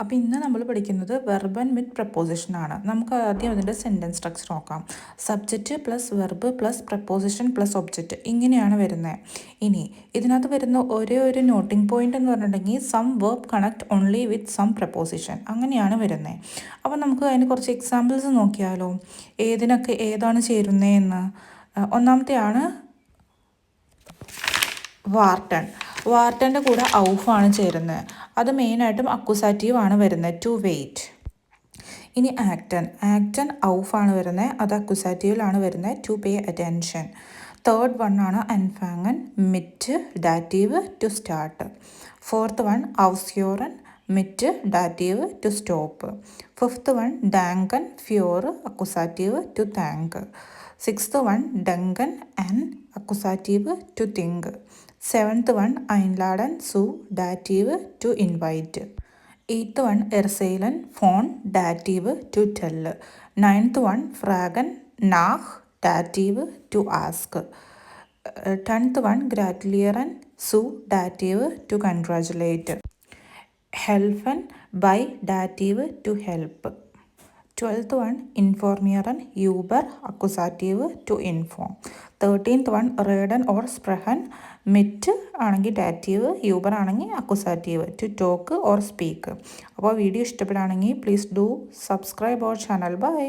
അപ്പോൾ ഇന്ന് നമ്മൾ പഠിക്കുന്നത് വെർബൻ വിത്ത് പ്രപ്പോസിഷൻ ആണ്. നമുക്ക് ആദ്യം അതിൻ്റെ സെൻറ്റൻസ് സ്ട്രക്ചർ നോക്കാം. Subject plus verb plus preposition plus object ഇങ്ങനെയാണ് വരുന്നത്. ഇനി ഇതിനകത്ത് വരുന്ന ഒരേ ഒരു നോട്ടിംഗ് പോയിന്റ് എന്ന് പറഞ്ഞിട്ടുണ്ടെങ്കിൽ some verb connect only with some preposition അങ്ങനെയാണ് വരുന്നത്. അപ്പോൾ നമുക്ക് അതിന് കുറച്ച് എക്സാമ്പിൾസ് നോക്കിയാലോ, ഏതിനൊക്കെ ഏതാണ് ചേരുന്നതെന്ന്. ഒന്നാമത്തെയാണ് വാർട്ടൺ. വാർട്ടൻ്റെ കൂടെ ഔഫാണ് ചേരുന്നത്. അത് മെയിനായിട്ടും അക്യൂസാറ്റീവ് ആണ് വരുന്നത്, ടു വെയിറ്റ്. ഇനി ആക്ടൻ. ആക്ടൻ ഔഫാണ് വരുന്നത്, അത് അക്യൂസാറ്റീവിലാണ് വരുന്നത്, to pay attention. Third one ആണ് അൻഫാങ്ങൻ, മിറ്റ് dative, to start. Fourth one ഔസ്യോറൻ, മിറ്റ് dative, to stop. Fifth one ഡാങ്കൻ, ഫ്യോർ accusative, to thank. Sixth one ഡങ്കൻ and accusative, to think. Seventh one ഐൻലാഡൻ, സു dative, to invite. Eighth one എർസെയിലൻ, ഫോൺ dative, to tell. Ninth one ഫ്രാഗൻ, നാഹ് dative, to ask. Tenth one ഗ്രാറ്റുലിയറൻ, സു ഡാറ്റീവ്, ടു കൺഗ്രാജുലേറ്റ്. ഹെൽഫൻ, ബൈ dative, to help. 12th one ഇൻഫോർമിയറൻ, യൂബർ accusative, to inform. 13th one റേഡൻ ഓർ സ്പ്രഹൻ, മിറ്റ് ആണെങ്കിൽ ഡാറ്റീവ്, യൂബർ ആണെങ്കിൽ accusative, to talk or speak. അപ്പോൾ വീഡിയോ ഇഷ്ടപ്പെടുകയാണെങ്കിൽ please do subscribe our channel. By.